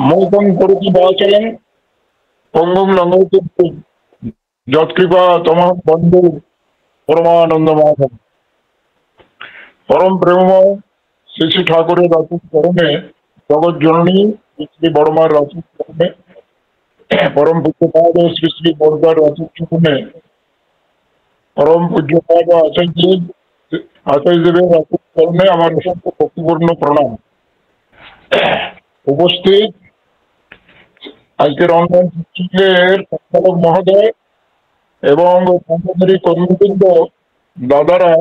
মৌকম করতি বাচলম পঙ্গুম লঙ্ঘয়তে যৎকৃপা তোমার বন্ধু পরমানন্দ মাধব। পরম প্রেমময় শ্রী শ্রী ঠাকুরের রচিত করণে জগৎ জননী শ্রী বড়মার রচিত করণে পরম পূজ্যপাদ শ্রী শ্রী বড়দার রচিত করণে পরম পূজ্যপাদ আচার্যদেবের রচিত করণে আমার অসংখ্য ভক্তিপূর্ণ প্রণাম। উপস্থিত আজকের অনলাইন শিক্ষকের সম্পাদক মহোদয় এবং কর্মচারী কর্মবৃন্দ, দাদারা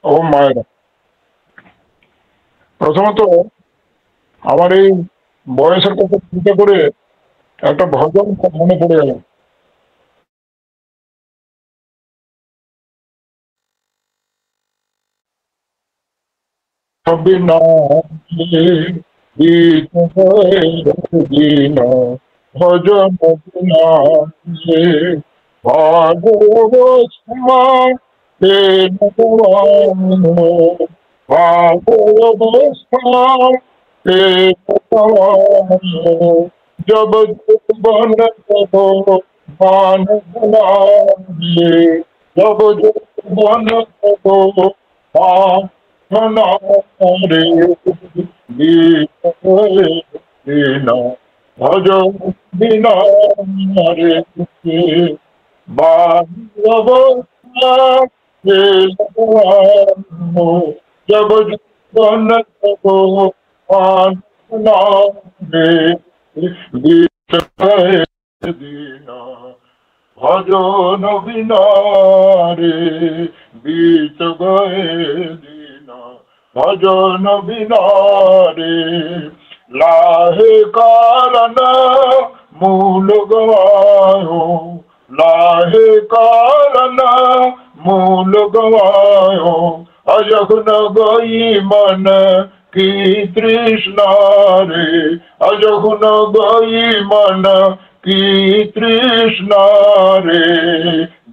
ও মায়েরা, প্রথমত আমার এই বয়সের কথা চিন্তা করে একটা ভজন মনে পড়ে গেল। ভজন जब बन मान जब बन रे भज बिना रे जब बन रे दीना भजन बिना रे बीत गए दीना भजन बिना रे लाहे कारण मूल गवायो लाहे कारण मूल गवायो अजग न गई मन की तृष्णा रे अजग न गई मन की तृष्णा रे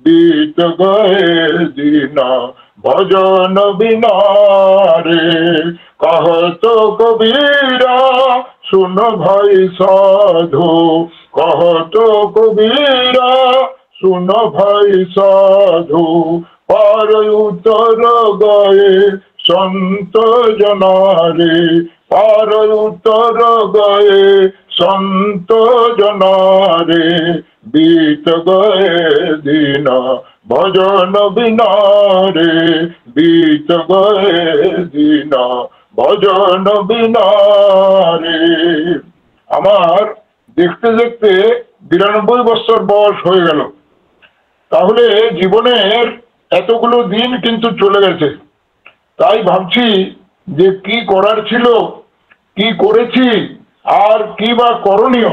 बीत गए दीना भजन बिना रे कहत कबीरा सुन भाई साधु कहत कबीरा सुन भाई साधु पार उतर गए संत जना रे पार उतर गए संत जना रे बीत गए दीना भजन बिना रे बीत गए दीना भजन बिना रे। আমার দেখতে দেখতে 92 বছর বয়স হয়ে গেল। তাহলে জীবনের এতগুলো দিন কিন্তু চলে গেছে। তাই ভাবছি যে কি করার ছিল, কি করেছি, আর কি বা করণীয়।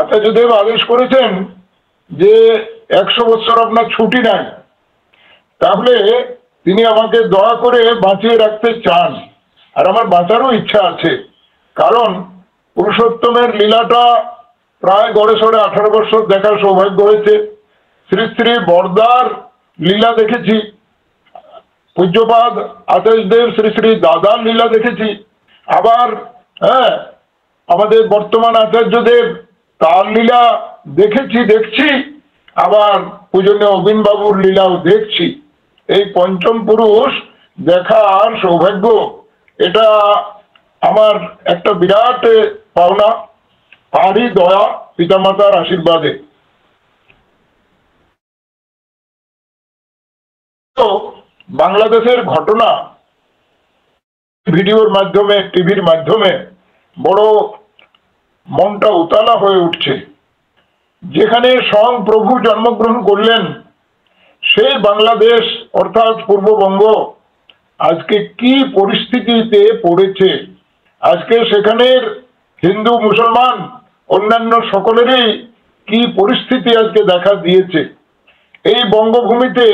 আচার্যদেব আদেশ করেছেন যে 100 বছর আপনার ছুটি নাই, তাহলে তিনি আমাকে দয়া করে বাঁচিয়ে রাখতে চান। আর আমার বাঁচারও ইচ্ছা আছে, কারণ পুরুষোত্তমের লীলাটা প্রায় গড়ে সড়ে 18 বছর দেখার সৌভাগ্য হয়েছে। শ্রী শ্রী বড়দার লীলা দেখেছি, পূজ্যপাদ আচার্যদেব শ্রী শ্রী দাদার লীলা দেখেছি, আবার আমাদের বর্তমান আচার্যদেব তার লীলা দেখছি, আবার পূজনীয় অবিন বাবুর লীলাও দেখছি। এই পঞ্চম পুরুষ দেখার সৌভাগ্য, এটা আমার একটা বিরাট পাওনা, তারই দয়া, পিতামাতার আশীর্বাদে। বাংলাদেশের ঘটনা ভিডিওর মাধ্যমে, টিভির মাধ্যমে বড় মনটা উতালা হয়ে উঠছে। যেখানে স্বয়ং প্রভু জন্মগ্রহণ করলেন সেই বাংলাদেশ অর্থাৎ পূর্ববঙ্গ আজকে কি পরিস্থিতিতে পড়েছে, আজকে সেখানের হিন্দু মুসলমান অন্যান্য সকলেরই কি পরিস্থিতি আজকে দেখা দিয়েছে। এই বঙ্গভূমিতে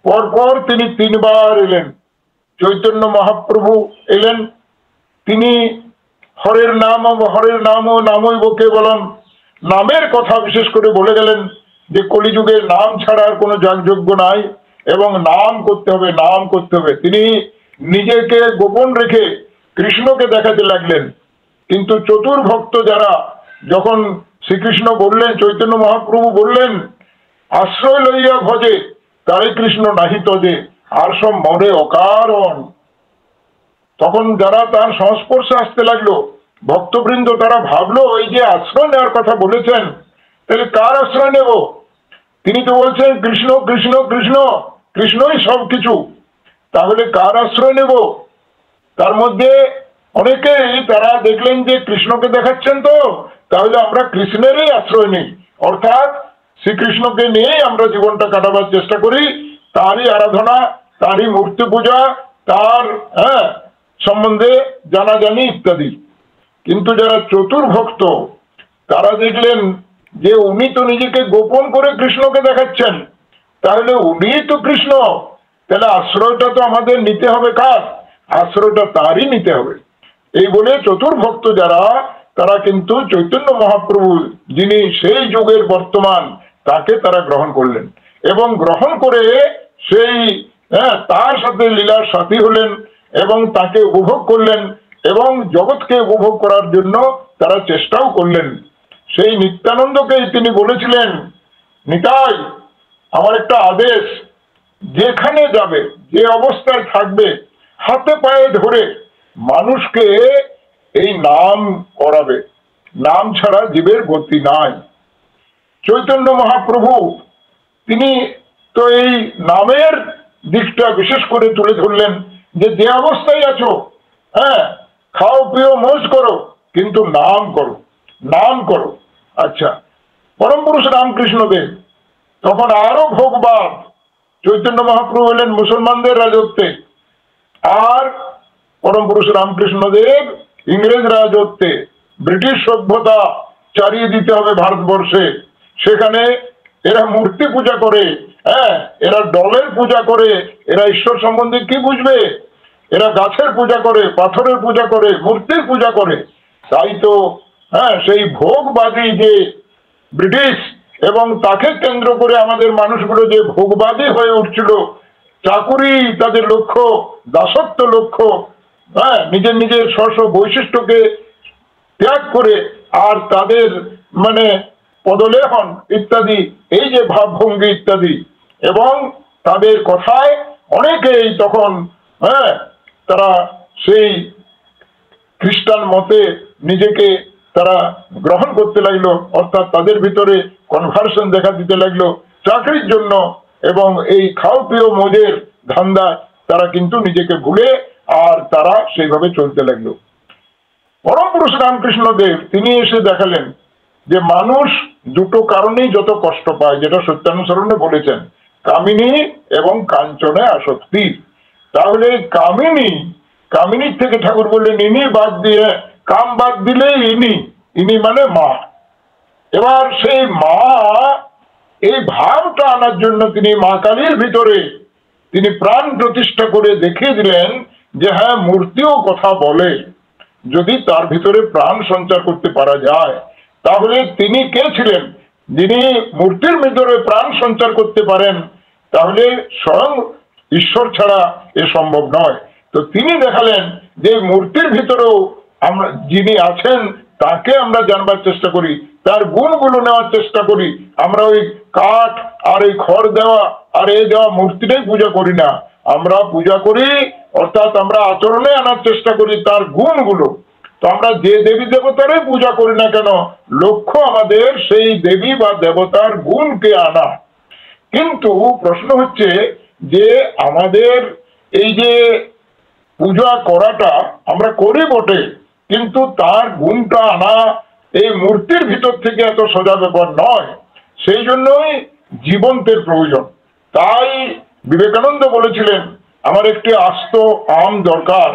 পরপর তিনি 3বার এলেন। চৈতন্য মহাপ্রভু এলেন, তিনি হরের নাম ও নামৈব কেবলম, নামের কথা বিশেষ করে বলে গেলেন যে কলিযুগে নাম ছাড়া আর কোনো যাগযজ্ঞ নাই এবং নাম করতে হবে, নাম করতে হবে। তিনি নিজেকে গোপন রেখে কৃষ্ণকে দেখাতে লাগলেন। কিন্তু চতুর ভক্ত যারা, যখন শ্রীকৃষ্ণ বললেন, চৈতন্য মহাপ্রভু বললেন আশ্রয় লইয়া ভজে তারে কৃষ্ণ নাহি তজে আর সব মরে অকারণ, তখন যারা তার সংস্পর্শে আসতে লাগলো ভক্তবৃন্দ, তারা ভাবলো এই যে আশ্রয় নেওয়ার কথা বলেছেন, তাহলে কার আশ্রয় নেব? তিনি তো বলছেন কৃষ্ণ কৃষ্ণ কৃষ্ণ, কৃষ্ণই সবকিছু, তাহলে কার আশ্রয় নেব? তার মধ্যে অনেকেই তারা দেখলেন যে কৃষ্ণকে দেখাচ্ছেন, তো তাহলে আমরা কৃষ্ণেরই আশ্রয় নিই, অর্থাৎ শ্রীকৃষ্ণকে নিয়েই আমরা জীবনটা কাটাবার চেষ্টা করি, তারই আরাধনা, তারই মূর্তি পূজা, তার সম্বন্ধে জানাজানি ইত্যাদি। কিন্তু যারা চতুর ভক্ত তারা দেখলেন যে উনি তো নিজেকে গোপন করে কৃষ্ণকে দেখাচ্ছেন, তাহলে উনি তো কৃষ্ণ, তাহলে আশ্রয়টা তো আমাদের নিতে হবে কার? আশ্রয়টা তারই নিতে হবে। এই বলে চতুর ভক্ত যারা, তারা কিন্তু চৈতন্য মহাপ্রভু যিনি সেই যুগের বর্তমান, তাকে তারা গ্রহণ করলেন এবং গ্রহণ করে সেই তার সাথে লীলার সাথী হলেন এবং তাকে উপভোগ করলেন এবং জগৎকে উপভোগ করার জন্য তারা চেষ্টাও করলেন। সেই নিত্যানন্দকেই তিনি বলেছিলেন, নিতাই আমার একটা আদেশ, যেখানে যাবে, যে অবস্থায় থাকবে, হাতে পায়ে ধরে মানুষকে এই নাম করাবে, নাম ছাড়া জীবের গতি নাই। চৈতন্য মহাপ্রভু তিনি তো এই নামের দিকটা বিশেষ করে তুলে ধরলেন, যে যে অবস্থায় আছো, খাও পিও মৌজ করো, কিন্তু নাম করো, নাম করো। আচ্ছা, পরম পুরুষ রামকৃষ্ণ দেব তখন আরো ভোগবাদ, চৈতন্য মহাপ্রভু হলেন মুসলমানদের রাজত্বে, আর পরম পুরুষ রামকৃষ্ণ দেব ইংরেজ রাজত্বে, ব্রিটিশ সভ্যতা চারিয়ে দিতে হবে ভারতবর্ষে। সেখানে এরা মূর্তি পূজা করে, এরা ডলের পূজা করে, এরা ঈশ্বর সম্বন্ধে কি বুঝবে? এরা গাছের পূজা করে, পাথরের পূজা করে, মূর্তির পূজা করে। তাই তো সেই ভোগবাদী যে ব্রিটিশ এবং তাকে কেন্দ্র করে আমাদের মানুষগুলো যে ভোগবাদী হয়ে উঠছিল, চাকুরি তাদের লক্ষ্য, দাসত্ব লক্ষ্য, নিজের নিজের স্ব বৈশিষ্ট্যকে ত্যাগ করে আর তাদের পদলেহন ইত্যাদি, এই যে ভাবভঙ্গি ইত্যাদি, এবং তাদের কথায় অনেকেই তখন তারা সেই খ্রিস্টান মতে নিজেকে তারা গ্রহণ করতে লাগলো, অর্থাৎ তাদের ভিতরে কনভার্সন দেখা দিতে লাগলো চাকরির জন্য, এবং এই খাও পিও মজের ধান্দায় তারা কিন্তু নিজেকে ভুলে আর তারা সেইভাবে চলতে লাগলো। পরম পুরুষ রামকৃষ্ণ দেব তিনি এসে দেখালেন যে মানুষ দুটো কারণেই যত কষ্ট পায়, যেটা সত্যানুসরণে বলেছেন, কামিনী এবং কাঞ্চনে আসক্তি। তাহলে কামিনীর থেকে ঠাকুর বললেন ইনি বাদ দিয়ে, কাম বাদ দিলে ইনি মানে মা। এবার সেই মা, এই ভাবটা আনার জন্য তিনি মা কালীর ভিতরে তিনি প্রাণ প্রতিষ্ঠা করে দেখিয়ে দিলেন যে হ্যাঁ, মূর্তিও কথা বলে, যদি তার ভিতরে প্রাণ সঞ্চার করতে পারা যায়। তাহলে তিনি কে ছিলেন? যিনি মূর্তির ভিতরে প্রাণ সঞ্চার করতে পারেন, তাহলে স্বয়ং ঈশ্বর ছাড়া এ সম্ভব নয়। তো তিনি দেখালেন যে মূর্তির ভিতরেও আমরা যিনি আছেন তাকে আমরা জানবার চেষ্টা করি, তার গুণগুলো নেওয়ার চেষ্টা করি। আমরা ওই কাঠ আর এই খড় দেওয়া আর এই দেওয়া মূর্তিটাই পূজা করি না, আমরা পূজা করি অর্থাৎ আমরা আচরণে আনার চেষ্টা করি তার গুণগুলো। তো আমরা যে দেবী দেবতারই পূজা করি না কেন, লক্ষ্য আমাদের সেই দেবী বা দেবতার গুণকে আনা। কিন্তু প্রশ্ন হচ্ছে যে আমাদের এই যে পূজা করাটা আমরা করি বটে, কিন্তু তার গুণটা আনা এই মূর্তির ভিতর থেকে এত সোজা ব্যাপার নয়। সেই জন্যই জীবন্তের প্রয়োজন। তাই বিবেকানন্দ বলেছিলেন আমার একটি আস্ত আম দরকার,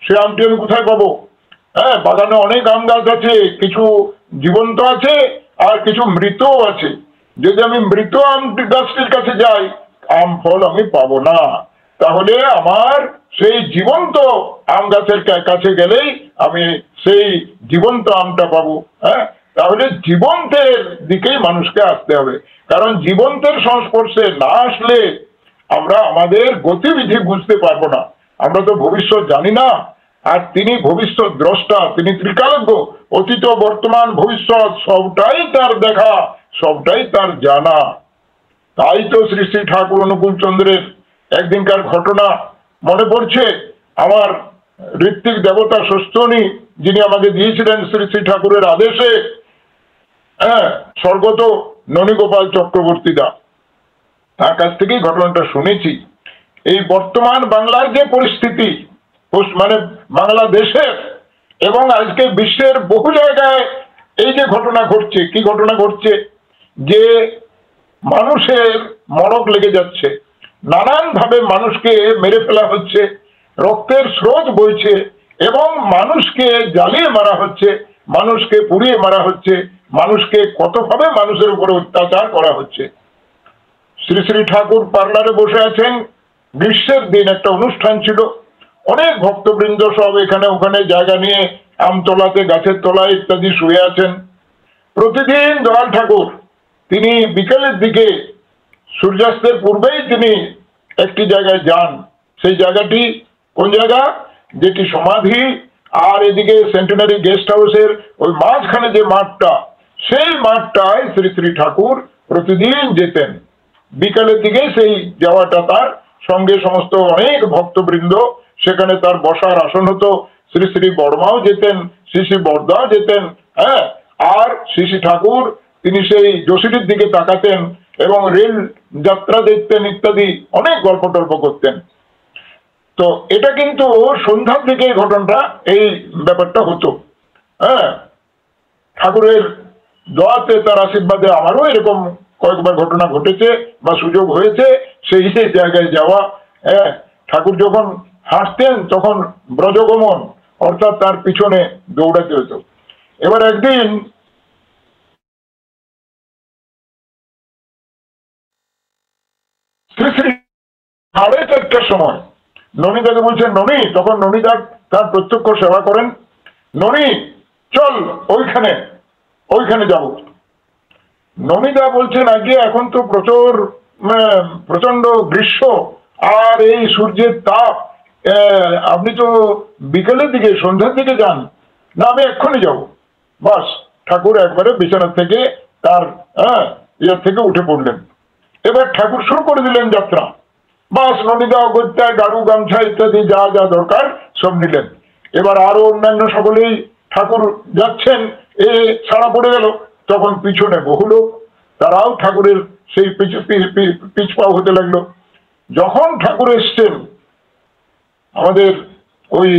সে আমটি আমি কোথায় পাবো? বাগানে অনেক আম গাছ আছে, কিছু জীবন্ত আছে আর কিছু মৃতও আছে। যদি আমি মৃত আম গাছটির কাছে যাই আম ফল আমি পাবো না। তাহলে আমার সেই জীবন্ত আম গাছের কাছে গেলেই আমি সেই জীবন্ত আমটা পাবো। হ্যাঁ, তাহলে জীবন্তের দিকেই মানুষকে আসতে হবে, কারণ জীবন্তের সংস্পর্শে না আসলে আমরা আমাদের গতিবিধি বুঝতে পারবো না। আমরা তো ভবিষ্যৎ জানি না, আর তিনি ভবিষ্যৎ দ্রষ্টা, তিনি ত্রিকালজ্ঞ, অতীত বর্তমান ভবিষ্যৎ সবটাই তার দেখা, সবটাই তার জানা। তাই তো শ্রী শ্রী ঠাকুর অনুকূল চন্দ্রের একদিনকার ঘটনা মনে পড়ছে। আমার ঋত্বিক দেবতা ষষ্ঠনী, যিনি আমাকে দিয়েছিলেন শ্রী শ্রী ঠাকুরের আদেশে, হ্যাঁ, স্বর্গত ননীগোপাল চক্রবর্তী দা, তার কাছ থেকেই ঘটনাটা শুনেছি। এই বর্তমান বাংলার যে পরিস্থিতি, মানে বাংলাদেশের এবং আজকে বিশ্বের বহু জায়গায় এই যে ঘটনা ঘটছে, কি ঘটনা ঘটছে, যে মানুষের মড়ক লেগে যাচ্ছে, নানান ভাবে মানুষকে মেরে ফেলা হচ্ছে, রক্তের স্রোত বইছে এবং মানুষকে জ্বালিয়ে মারা হচ্ছে, মানুষকে পুড়িয়ে মারা হচ্ছে, মানুষকে কতভাবে মানুষের উপরে অত্যাচার করা হচ্ছে। শ্রী শ্রী ঠাকুর পার্লারে বসে আছেন, গ্রীষ্মের দিন একটা অনুষ্ঠান ছিল, অনেক ভক্তবৃন্দ সব এখানে ওখানে জায়গা নিয়ে আমতলাতে, গাছের তলায় ইত্যাদি শুয়ে আছেন। প্রতিদিন দয়াল ঠাকুর তিনি বিকেলের দিকে সূর্যাস্তের পূর্বেই তিনি একটি জায়গায় যান। সেই জায়গাটি কোন জায়গা, যেটি সমাধি, আর এদিকে সেন্টেনারি গেস্ট হাউসের ওই মাঝখানে যে মাঠটা, সেই মাঠটায় শ্রী শ্রী ঠাকুর প্রতিদিন যেতেন। বিকালের দিকে সেই যাওয়াটা তার সঙ্গে সমস্ত অনেক ভক্তবৃন্দ, সেখানে তার বসার আসন হতো। শ্রী শ্রী বর্মাও যেতেন, শ্রী শ্রী বর্দাও যেতেন। হ্যাঁ, আর শ্রী শ্রী ঠাকুর তিনি সেই যোশীটির দিকে তাকাতেন এবং রেল যাত্রা দেখতেন ইত্যাদি, অনেক গল্প টল্প করতেন। তো এটা কিন্তু সন্ধ্যার দিকে ঘটনাটা, এই ব্যাপারটা হতো। হ্যাঁ, ঠাকুরের দোয়াতে, তার আশীর্বাদে আমারও এরকম কয়েকবার ঘটনা ঘটেছে বা সুযোগ হয়েছে সেই জায়গায় যাওয়া। হ্যাঁ, ঠাকুর যখন হাঁটতেন তখন ব্রজগমন, অর্থাৎ তার পিছনে দৌড়াতে হতো। এবার একদিন শ্রী শ্রী 4:30টার সময় ননীদাকে বলছেন, ননী, তখন ননীদা তার প্রত্যক্ষ সেবা করেন, ননী চল ওইখানে, ওইখানে যাব। ননীদা বলছেন, আগে এখন তো প্রচন্ড গ্রীষ্ম আর এই সূর্যের তাপ, আপনি তো বিকেলের দিকে, সন্ধ্যার দিকে যান না, আমি এক্ষুনি যাব। বাস, ঠাকুর একবারে বিছানার থেকে তার ইয়ার থেকে উঠে পড়লেন। এবার ঠাকুর শুরু করে দিলেন যাত্রা। বাস, ননীদা অগত্যা, গাড়ু, গামছা ইত্যাদি যা যা দরকার সব নিলেন। এবার আরো অন্যান্য সকলেই ঠাকুর যাচ্ছেন, এ ছাড়া পড়ে গেল। তখন পিছনে বহু লোক, তারাও ঠাকুরের সেই পিছপাও হতে লাগলো। যখন ঠাকুর এসছেন আমাদের ওই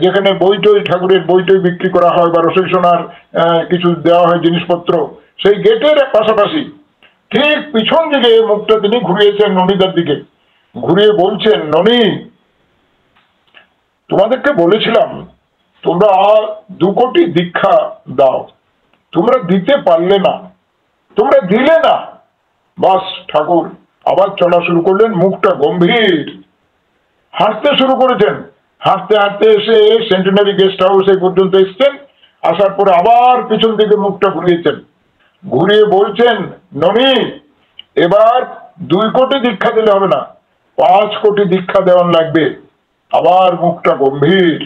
যেখানে বইটই, ঠাকুরের বইটই বিক্রি করা হয় বা রসই সোনার কিছু দেওয়া হয় জিনিসপত্র, সেই গেটের পাশাপাশি ঠিক পিছন দিকে মুখটা তিনি ঘুরিয়েছেন ননীদার দিকে, ঘুরিয়ে বলছেন, ননী, তোমাদেরকে বলেছিলাম তোমরা 2 কোটি দীক্ষা দাও, তোমরা দিতে পারলে না, তোমরা দিলে না। বাস, ঠাকুর আবার চলা শুরু করলেন, মুখটা গম্ভীর, হাঁটতে শুরু করেছেন। হাঁটতে হাঁটতে এসে সেন্টেনারি গেস্ট হাউস এই পর্যন্ত এসছেন। আসার পরে আবার পিছন দিকে মুখটা ঘুরিয়েছেন, ঘুরিয়ে বলছেন, ননী, এবার 2 কোটি দীক্ষা দিলে হবে না, 5 কোটি দীক্ষা দেওয়ান লাগবে। আবার মুখটা গম্ভীর,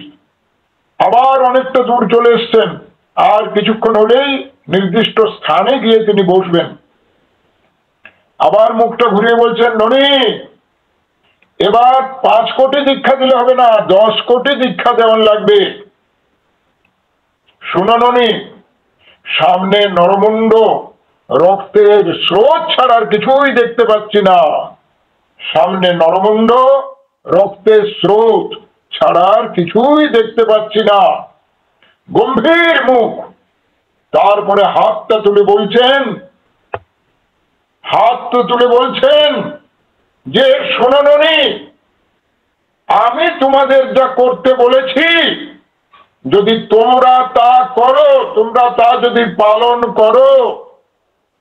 আবার অনেকটা দূর চলে এসছেন, আর কিছুক্ষণ হলেই নির্দিষ্ট স্থানে গিয়ে তিনি বসবেন। আবার মুখটা ঘুরিয়ে বলছেন, ননী, এবার 5 কোটি দীক্ষা দিলে হবে না, 10 কোটি দীক্ষা দেওয়ান লাগবে। শুনো ননী, সামনে নরমুণ্ড, রক্তের স্রোত ছাড়ার কিছুই দেখতে পাচ্ছি না, সামনে নরমুণ্ড, রক্তের স্রোত ছাড়ার কিছুই দেখতে পাচ্ছি না। গম্ভীর মুখ, তারপরে হাতটা তুলে বলছেন, যে শোনো ননী, আমি তোমাদের যা করতে বলেছি, যদি তোমরা তা করো, তোমরা তা যদি পালন করো,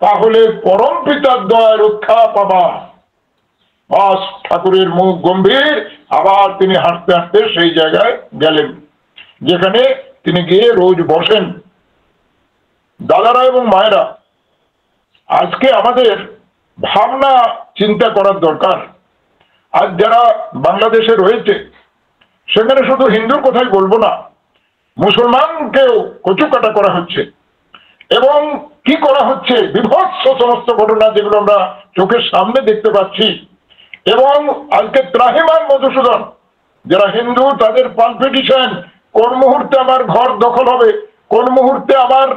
তাহলে পরম পিতার দয়া রক্ষা পাবা। বাস ঠাকুরের মুখ গম্ভীর, আবার তিনি হাঁটতে হাঁটতে সেই জায়গায় গেলেন যেখানে তিনি গিয়ে রোজ বসেন। দাদারা এবং মায়েরা, আজকে আমাদের ভাবনা চিন্তা করার দরকার। আজ যারা বাংলাদেশে রয়েছে সেখানে শুধু হিন্দুর কথাই বলবো না, মুসলমানকেও কচুকাটা করা হচ্ছে এবং কি করা হচ্ছে, বিভৎস সমস্ত ঘটনা যেগুলো আমরা চোখের সামনে দেখতে পাচ্ছি। এবং আজকে ত্রাহিমাম মধুসূদন যারা হিন্দু তাদের কম্পিটিশন, কোন মুহূর্তে আমার ঘর দখল হবে, কোন মুহূর্তে আমার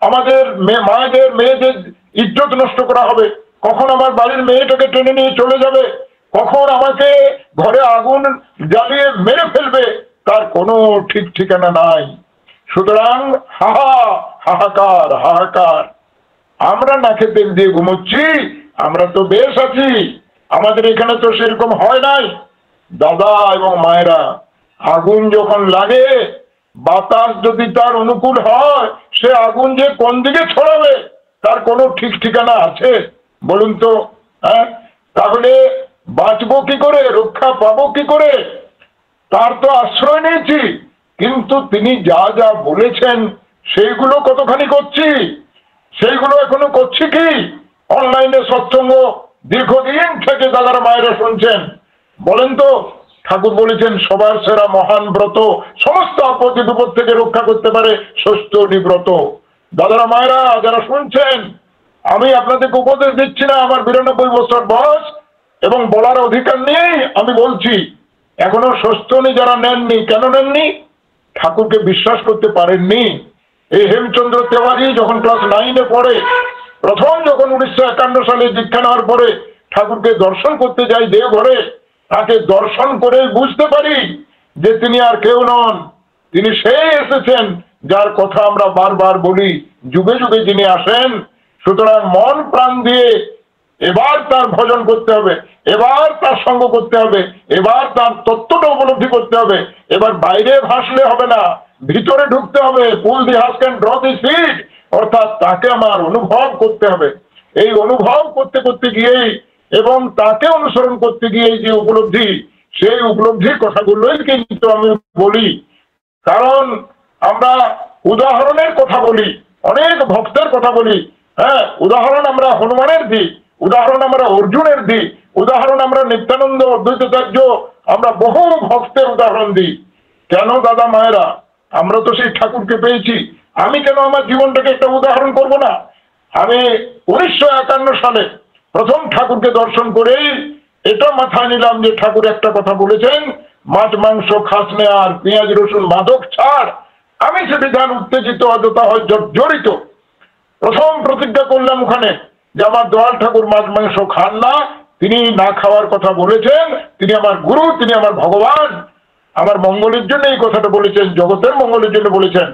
আমাদের মায়েদের মেয়েদের ইজ্জত নষ্ট করা হবে, কখন আমার বাড়ির মেয়েটাকে টেনে নিয়ে চলে যাবে, কখন আমাকে ঘরে আগুন জ্বালিয়ে মেরে ফেলবে, তার কোনো ঠিক ঠিকানা নাই। সুতরাং হাহাকার হাহাকার। আমরা নাকে তেল দিয়ে ঘুমোচ্ছি, আমরা তো বেশ আছি, আমাদের এখানে তো সেরকম হয় নাই। দাদা এবং মায়েরা, আগুন যখন লাগে, বাতাস যদি তার অনুকূল হয়, সে আগুন যে কোন দিকে ছড়াবে তার কোনো ঠিক ঠিকানা আছে বলুন তো? তাহলে বাঁচবো কি করে, রক্ষা পাবো কি করে? তার তো আশ্রয় নিয়েছি, কিন্তু তিনি যা যা বলেছেন সেইগুলো কতখানি করছি, সেইগুলো এখনো করছি কি? অনলাইনে সৎসঙ্গ দীর্ঘদিন থেকে দাদারা মায়েরা শুনছেন, বলেন তো ঠাকুর বলেছেন সবার সেরা মহান ব্রত, সমস্ত আপদ বিপদ থেকে রক্ষা করতে পারে ষষ্ঠী ব্রত। দাদারা মায়েরা যারা শুনছেন, আমি আপনাদেরকে উপদেশ দিচ্ছি না, আমার 92 বছর বয়স এবং বলার অধিকার নেই, আমি বলছি এখনো ষষ্ঠী যারা নেননি, কেন নেননি? ঠাকুরকে বিশ্বাস করতে পারেননি। এই হেমচন্দ্র তেওয়ারি যখন ক্লাস 9-এ পড়ে, প্রথম যখন 1951 সালে দীক্ষা নেওয়ার পরে ঠাকুরকে দর্শন করতে যাই দেওঘরে, তাকে দর্শন করে বুঝতে পারি যে তিনি আর কেউ নন, তিনি সেই এসেছেন যার কথা আমরা বারবার বলি, যুগে যুগে যিনি আসেন। সুতরাং মন প্রাণ দিয়ে এবার তার ভজন করতে হবে, এবার তার সঙ্গ করতে হবে, এবার তার তত্ত্বটা উপলব্ধি করতে হবে। এবার বাইরে ভাসলে হবে না, ভিতরে ঢুকতে হবে। পুল দি হাস ক্যান ড্র দি সিট, অর্থাৎ তাকে আমার অনুভব করতে হবে। এই অনুভব করতে করতে গিয়েই এবং তাকে অনুসরণ করতে গিয়ে যে উপলব্ধি, সেই উপলব্ধির কথাগুলোই কিন্তু আমি বলি। কারণ আমরা উদাহরণের কথা বলি, অনেক ভক্তের কথা বলি। উদাহরণ আমরা হনুমানের দিই, উদাহরণ আমরা অর্জুনের দিই, উদাহরণ আমরা নিত্যানন্দ অদ্বৈতাচার্য, আমরা বহু ভক্তের উদাহরণ দিই। কেন দাদা মায়েরা? আমরা তো সেই ঠাকুরকে পেয়েছি, আমি কেন আমার জীবনটাকে একটা উদাহরণ করব না? আমি 1951 সালে প্রথম ঠাকুরকে দর্শন করেই এটা মাথায় নিলাম যে ঠাকুর একটা কথা বলেছেন, মাছ মাংস খাস নে আর পেঁয়াজ রসুন মাদক ছাড়, আমি সে বিধান উত্তেজিত অযথা হয় জড়িত। প্রথম প্রতিজ্ঞা করলাম ওখানে যে আমার দয়াল ঠাকুর মাছ মাংস খান না, তিনি না খাওয়ার কথা বলেছেন, তিনি আমার গুরু, তিনি আমার ভগবান, আমার মঙ্গলের জন্য এই কথাটা বলেছেন, জগতের মঙ্গলের জন্য বলেছেন।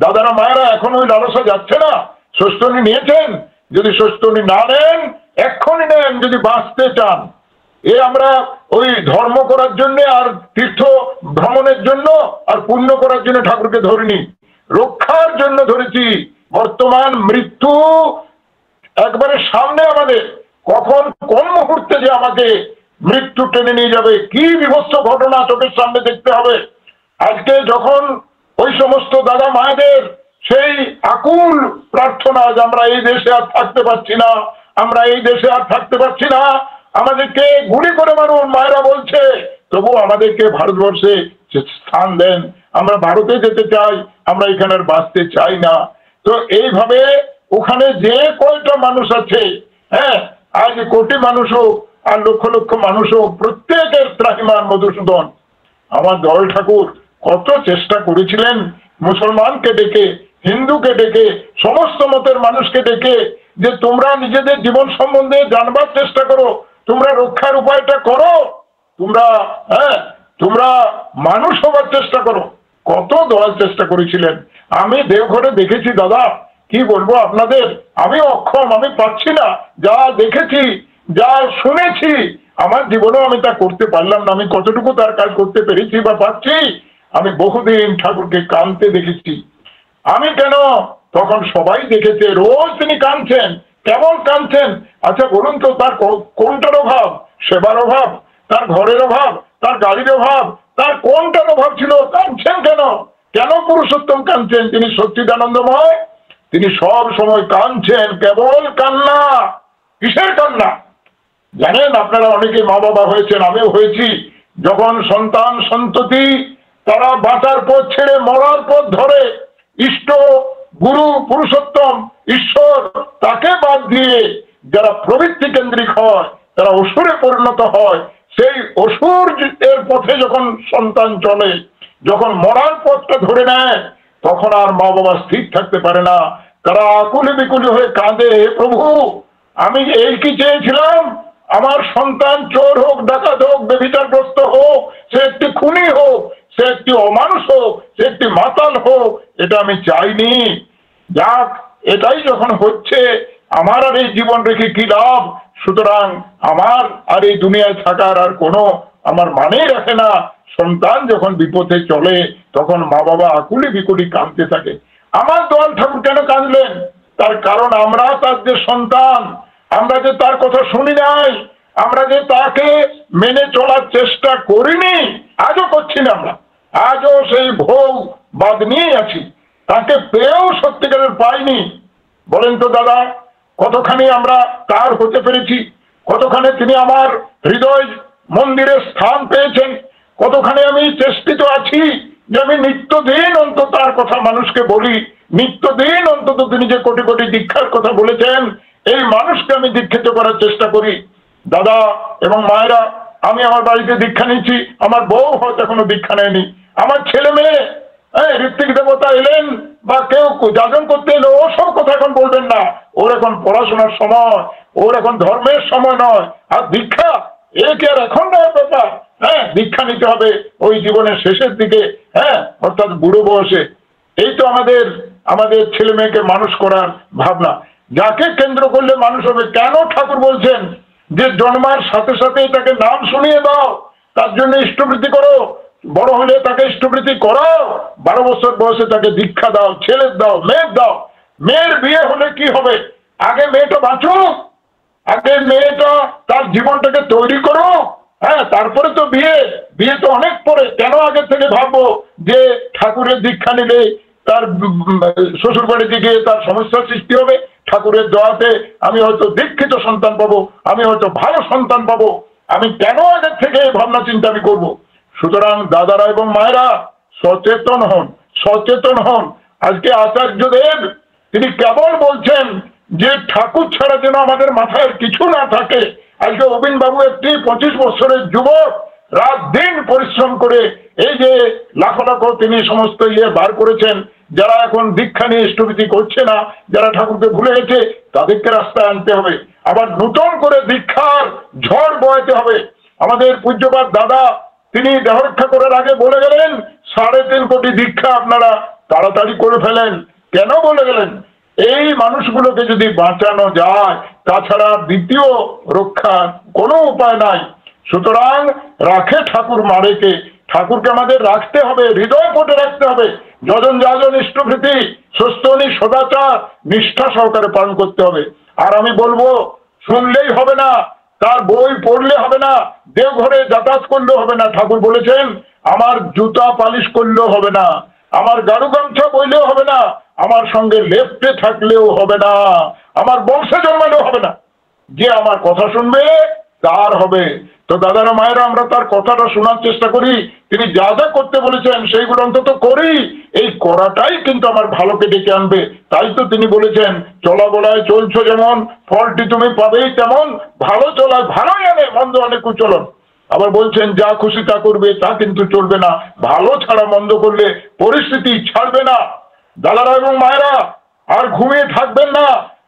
দাদারা মায়েরা, এখন ওই লালসা যাচ্ছে না? ষষ্ঠী নিয়েছেন? যদি ষষ্ঠী না নেন, এক্ষুনি নেন যদি বাঁচতে চান। আমরা ওই ধর্ম করার জন্য আর তীর্থ ভ্রমণের জন্য আর পুণ্য করার জন্য ঠাকুরকে ধরিনি, রক্ষার জন্য ধরেছি। বর্তমান মৃত্যু একবারে সামনে আমাদের, কখন কোন মুহূর্তে যে আমাকে মৃত্যু টেনে নিয়ে যাবে, কি বিভৎস ঘটনা চোখের সামনে দেখতে হবে। আজকে যখন ওই সমস্ত দাদা মায়েদের সেই আকুল প্রার্থনা যে আমরা এই দেশে আর থাকতে পারছি না, আমরা এই দেশে আর থাকতে পারছি না, আমাদেরকে গুলি করে মারুন, মায়েরা বলছে, তবু আমাদেরকে ভারতবর্ষে স্থান দেন, আমরা ভারতে যেতে চাই, আমরা এখানে আর বাঁচতে চাই না। তো এইভাবে ওখানে যে কয়টা মানুষ আছে, আজ কোটি মানুষ হোক আর লক্ষ লক্ষ মানুষ হোক, প্রত্যেকের ত্রাহিমাম মধুসূদন। আমার দয়াল ঠাকুর কত চেষ্টা করেছিলেন মুসলমানকে ডেকে, হিন্দুকে ডেকে, সমস্ত মতের মানুষকে ডেকে, যে তোমরা নিজেদের জীবন সম্বন্ধে জানবার চেষ্টা করো, তোমরা রক্ষার উপায়টা করো, তোমরা মানুষ হবার চেষ্টা করো। কত দয়াল চেষ্টা করেছিলেন। আমি দেওঘরে দেখেছি দাদা, কি বলবো আপনাদের, আমি অক্ষম, আমি পাচ্ছি না। যা দেখেছি, যা শুনেছি, আমার জীবনেও আমি তা করতে পারলাম না। আমি কতটুকু তার কাজ করতে পেরেছি বা পাচ্ছি, আমি বহুদিন ঠাকুরকে কাঁদতে দেখেছি। আমি কেন, তখন সবাই দেখেছে, রোজ তিনি কাঁদছেন, কেমন কাঁদছেন? আচ্ছা বলুন তো, তার কোনটার অভাব? সেবার অভাব, তার ঘরের অভাব, তার গাড়ির অভাব, তার কোনটার অভাব ছিল? কাঁদছেন কেন? কেন পুরুষোত্তম কাঁদছেন? তিনি সচ্চিদানন্দময়, তিনি সব সময় কাঁদছেন। কেবল কান্না। কিসের কান্না? জানেন, আপনারা অনেকে মা বাবা হয়েছেন, আমিও হয়েছি। যখন সন্তান সন্ততি তারা বাঁচার পথ ছেড়ে মরার পথ ধরে, ইষ্ট গুরু পুরুষোত্তম ঈশ্বর তাকে বাদ দিয়ে যারা প্রবৃত্তি কেন্দ্রিক হয়, তারা অসুরে পরিণত হয়। সেই অসুর এর পথে যখন সন্তান চলে, যখন মরার পথটা ধরে নেয়, তখন আর মা বাবা স্থির থাকতে পারে না। তারা আকুলি বিকুলি হয়ে কাঁদে, প্রভু আমি এই কি চেয়েছিলাম? আমার সন্তান চোর হোক, ডাকাত হোক, ব্যভিচারগ্রস্ত হোক, সে একটি খুনি হোক, সে একটি অমানুষ হোক, সে একটি মাতাল হোক, এটা আমি চাইনি। যাক, এটাই যখন হচ্ছে, আমার আর এই জীবন রেখে কি লাভ? সুতরাং আমার আর এই দুনিয়ায় থাকার আর কোনো আমার মানেই রাখে না। সন্তান যখন বিপথে চলে, তখন মা বাবা আকুলি বিকুলি কাঁদতে থাকে। আমার দয়াল ঠাকুর কেন কাঁদলেন? তার কারণ আমরা তার যে সন্তান, আমরা যে তার কথা শুনি নাই, আমরা যে তাকে মেনে চলার চেষ্টা করিনি, আজও করছি না। আমরা আজও সেই ভোগ বাদ নিয়ে আছি, তাকে পেয়েও সত্যিকারের পাইনি। বলেন তো দাদা, কতখানি আমরা তার হতে পেরেছি? কতখানি তিনি আমার হৃদয় মন্দিরে স্থান পেয়েছেন? কতখানি আমি চেষ্টিত আছি যে আমি নিত্যদিন অন্তত তার কথা মানুষকে বলি, নিত্যদিন অন্তত তিনি যে কোটি কোটি দীক্ষার কথা বলেছেন, এই মানুষকে আমি দীক্ষিত করার চেষ্টা করি। দাদা এবং মায়েরা, আমি আমার বাড়িতে দীক্ষা নিচ্ছি, আমার বউ হয়তো এখনো দীক্ষা নেয়নি, আমার ছেলে মেয়ে ঋত্বিক দেবতা এলেন বা কেউ যাজন করতে এলো, ও সব কথা এখন বলবেন না। ওর এখন পড়াশোনার সময়, ওর এখন ধর্মের সময় নয়। আর দীক্ষা এ কি আর এখন নয় ব্যাপার? দীক্ষা নিতে হবে ওই জীবনের শেষের দিকে, অর্থাৎ বুড়ো বয়সে। এই তো আমাদের আমাদের ছেলে মেয়েকে মানুষ করার ভাবনা। যাকে কেন্দ্র করলে মানুষ হবে। কেন ঠাকুর বলছেন যে জন্মার সাথে সাথে তাকে নাম শুনিয়ে দাও, তার জন্য ইষ্টবৃত্তি করো, বড় হলে তাকে ইষ্টবৃত্তি করাও, 12 বছর বয়সে তাকে দীক্ষা দাও, ছেলের দাও, মেয়ের দাও। মেয়ের বিয়ে হলে কি হবে? আগে মেয়েটা বাঁচুক, আগে মেয়েটা তার জীবনটাকে তৈরি করো, তারপরে তো বিয়ে। বিয়ে তো অনেক পরে। কেন আগে থেকে ভাববো যে ঠাকুরের দীক্ষা নিলে তার শ্বশুর বাড়িতে গিয়ে তার সমস্যার সৃষ্টি হবে? ঠাকুরের দয়াতে আমি হয়তো দীক্ষিত সন্তান পাবো, আমি হয়তো ভালো সন্তান পাবো। আমি কেন আগের থেকে এই ভাবনা চিন্তা আমি করবো? সুতরাং দাদারা এবং মায়েরা সচেতন হন, সচেতন হন। আজকে আচার্যদেব তিনি কেবল বলছেন যে ঠাকুর ছাড়া যেন আমাদের মাথায় কিছু না থাকে। আজকে অবিন বাবু একটি 25 বছরের যুবক, রাত দিন পরিশ্রম করে এই যে লাখো লাখো তিনি সমস্ত বার করেছেন। যারা এখন দীক্ষা নিয়ে ইষ্টভীতি করছে না, যারা ঠাকুরকে ভুলে গেছে, তাদেরকে রাস্তায় আনতে হবে। আবার নতুন করে দীক্ষার ঝড় বয়াতে হবে। আমাদের পূজ্যপাত দাদা তিনি দেহরক্ষা করার আগে বলে গেলেন 3.5 কোটি দীক্ষা আপনারা তাড়াতাড়ি করে ফেলেন। কেন বলে গেলেন? এই মানুষগুলোকে যদি বাঁচানো যায়, তাছাড়া দ্বিতীয় রক্ষার কোনো উপায় নাই। সুতরাং রাখে ঠাকুর মারেকে, ঠাকুরকে আমাদের রাখতে হবে, হৃদয় পটে রাখতে হবে। যজন যাজন ইষ্টভৃতি সুস্থনি সদাচার নিষ্ঠা সহকারে পালন করতে হবে। আর আমি বলবো, শুনলেই হবে না, তার বই পড়লে হবে না, দেওঘরে যাতায়াত করলেও হবে না। ঠাকুর বলেছেন আমার জুতা পালিশ করলেও হবে না, আমার গাড়ু গামছা বইলেও হবে না, আমার সঙ্গে লেপ্টে থাকলেও হবে না, আমার বংশে জন্মালেও হবে না। যে আমার কথা শুনবে তার হবে। তো দাদারা মায়েরা, আমরা তার কথাটা শোনার চেষ্টা করি। তিনি যা যা করতে বলেছেন সেইগুলো অন্তত করি। এই করাটাই কিন্তু আমার ভালোকে ডেকে আনবে। তাই তো তিনি বলেছেন চলা বলায় চলছো যেমন, ফলটি তুমি পাবেই তেমন। ভালো চলায় ভালোই আনে, মন্দ আনে কুচলন। আবার বলছেন যা খুশি তা করবে, তা কিন্তু চলবে না। ভালো ছাড়া মন্দ করলে পরিস্থিতি ছাড়বে না। দাদারা এবং মায়েরা, আর ঘুমিয়ে থাকবেন না।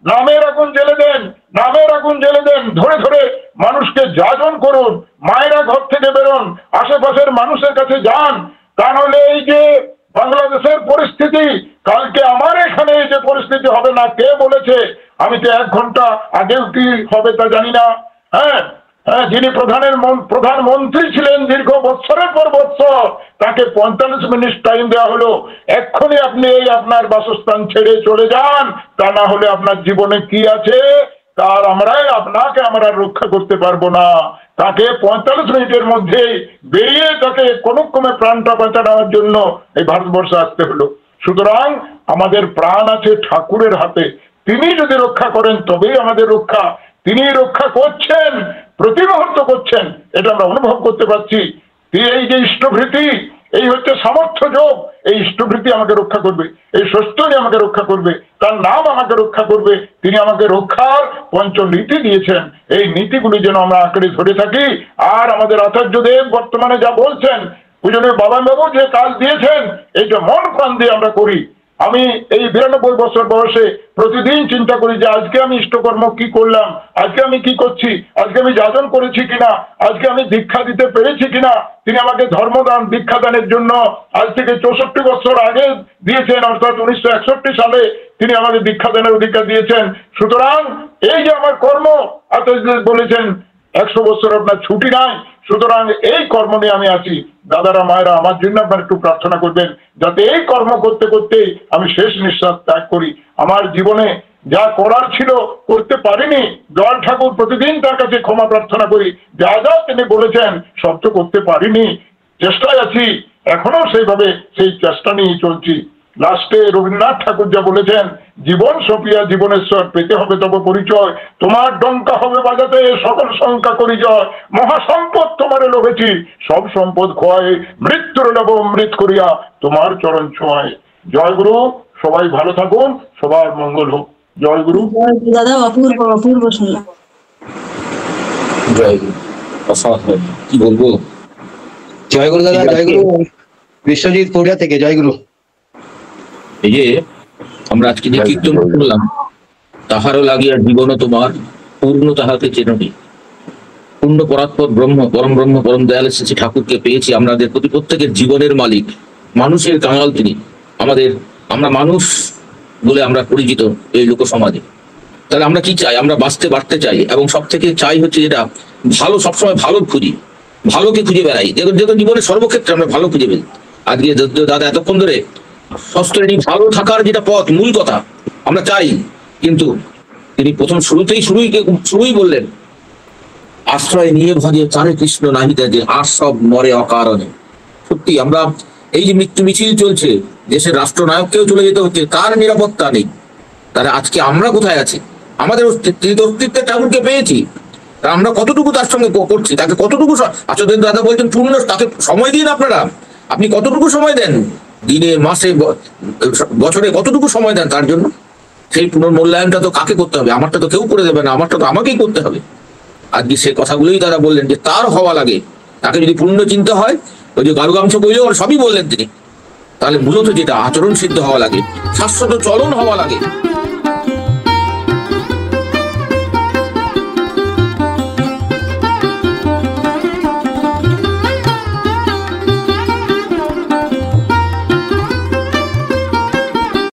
নামের আগুন জ্বেলে দেন, নামের আগুন জ্বেলে দেন। ধরে ধরে মানুষকে যাজন করুন। মায়েরা ঘর থেকে বেরোন, আশেপাশের মানুষের কাছে যান। তা নাহলে এই যে বাংলাদেশের পরিস্থিতি, কালকে আমার এখানে এই যে পরিস্থিতি হবে না কে বলেছে? আমি তো 1 ঘন্টা আগেও কি হবে তা জানি না। হ্যাঁ, যিনি প্রধানমন্ত্রী ছিলেন দীর্ঘ বছরের পর বছর, তাকে 45 মিনিট টাইম দেওয়া হলো, এক্ষুনি আপনি এই আপনার বাসস্থান ছেড়ে চলে যান, তা না হলে আপনার জীবনে কি আছে তার আমরা রক্ষা করতে পারবো না। তাকে 45 মিনিটের মধ্যেই বেরিয়ে তাকে কোনো ক্রমে প্রাণটা বাঁচানোর জন্য এই ভারতবর্ষে আসতে হলো। সুতরাং আমাদের প্রাণ আছে ঠাকুরের হাতে, তিনি যদি রক্ষা করেন তবেই আমাদের রক্ষা। তিনি রক্ষা করছেন, প্রতি মুহূর্ত করছেন, এটা আমরা অনুভব করতে পারছি। এই যে ইষ্টভৃতি, এই হচ্ছে সামর্থ্য যোগ, এই ইষ্টভৃতি আমাকে রক্ষা করবে, এই ষষ্ঠনী আমাকে রক্ষা করবে, তার নাম আমাকে রক্ষা করবে। তিনি আমাকে রক্ষার পঞ্চনীতি দিয়েছেন, এই নীতিগুলি যেন আমরা আঁকড়ে ধরে থাকি। আর আমাদের আচার্যদেব বর্তমানে যা বলছেন, পূজনীয় বাবাবাবু যে কাজ দিয়েছেন, এইটা মন প্রাণ দিয়ে আমরা করি। আমি এই 92 বছর বয়সে প্রতিদিন চিন্তা করি যে আজকে আমি ইষ্টকর্ম কি করলাম, আজকে আমি কি করছি, আজকে আমি যাজন করেছি কিনা, আজকে আমি দীক্ষা দিতে পেরেছি কিনা। তিনি আমাকে ধর্মদান দীক্ষাদানের জন্য আজ থেকে 64 বছর আগে দিয়েছেন, অর্থাৎ 1961 সালে তিনি আমাকে দীক্ষাদানের অধিকার দিয়েছেন। সুতরাং এই যে আমার কর্ম, বলেছেন 100 বছর আপনার ছুটি নাই, সুতরাং এই কর্ম নিয়ে আমি আছি। দাদারা মায়েরা, আমার জন্য আপনার একটু প্রার্থনা করবেন, যাতে এই কর্ম করতে করতে আমি শেষ নিঃশ্বাস ত্যাগ করি। আমার জীবনে যা করার ছিল করতে পারিনি, দয়াল ঠাকুর প্রতিদিন তার কাছে ক্ষমা প্রার্থনা করি। যা যা তিনি বলেছেন সব তো করতে পারিনি, চেষ্টায় আছি, এখনো সেইভাবে সেই চেষ্টা নিয়ে চলছি। লাস্টে রবীন্দ্রনাথ ঠাকুর যা বলেছেন, জীবন সপিয়া জীবনেশ্বর পেতে হবে তব পরিচয়, তোমার ডঙ্কা হবে বাজাতে সকল শঙ্কা করি জয়, মহাসম্পদ তোমারে লোভেছি, সব সম্পদ খোয়ায়, মৃত্যুর লব অমৃত করিয়া তোমার চরণ ছোঁয়ায়। জয় গুরু, সবাই ভালো থাকুন, সবার মঙ্গল হোক। জয় গুরু। দাদা অপূর্ব অপূর্ব শুনলাম। জয় গুরু, কি বলবো। জয় গুরু দাদা, জয় গুরু। বিশ্বজিৎ পুরিয়া থেকে জয় গুরু। এই যে আমরা আজকে যে কীর্তন করলাম, তাহারও লাগিয়া জীবন তোমার পূর্ণ তাহাকে চেননি, পূর্ণ পরাৎপর ব্রহ্ম পরম ব্রহ্ম পরম দয়াল শ্রী ঠাকুরকে পেয়েছি। আমাদের প্রত্যেকের জীবনের মালিক, মানুষের কাঙাল তিনি। আমরা মানুষ বলে আমরা পরিচিত এই লোক সমাজে। তাহলে আমরা কি চাই? আমরা বাঁচতে চাই, এবং সব থেকে চাই হচ্ছে যেটা ভালো, সবসময় ভালো খুঁজি, ভালোকে খুঁজে বেড়াই। দেখুন জীবনের সর্বক্ষেত্রে আমরা ভালো খুঁজে বেড়াই। আজকে দাদা এতক্ষণ ধরে সশ্রেণী ভালো থাকার যেটা পথ, মূল কথা আমরা চাই, কিন্তু তিনি প্রথম শুরুই বললেন, আশ্রয় নিয়ে ভজে চারে কৃষ্ণ নাহিতে যে আর সব মরে অকারণে। সত্যি আমরা এই যে মৃত্যু মিছিল চলছে, দেশের রাষ্ট্রনায়ককেও চলে যেতে হচ্ছে, তার নিরাপত্তা নেই। তাহলে আজকে আমরা কোথায় আছি? আমাদের অস্তিত্বের ঠাকুরকে পেয়েছি, আমরা কতটুকু তার সঙ্গে করছি, তাকে কতটুকু আচার্য দাদা বলছেন পূর্ণ, তাকে সময় দিন। আপনি কতটুকু সময় দেন, দিনে মাসে বছরে কতটুকু সময় দেন তার জন্য? সেই পুনর্মূল্যায়নটা তো কাকে করতে হবে? আমারটা তো কেউ করে দেবে না, আমারটা তো আমাকেই করতে হবে। আজকে সে কথাগুলোই তারা বললেন যে তার হওয়া লাগে, তাকে যদি পূর্ণ চিন্তা হয়, ওই যে গারুগাংশ কইলেও সবই বললেন তিনি। তাহলে মূলত যেটা আচরণ সিদ্ধ হওয়া লাগে, শাশ্বত চলন হওয়া লাগে,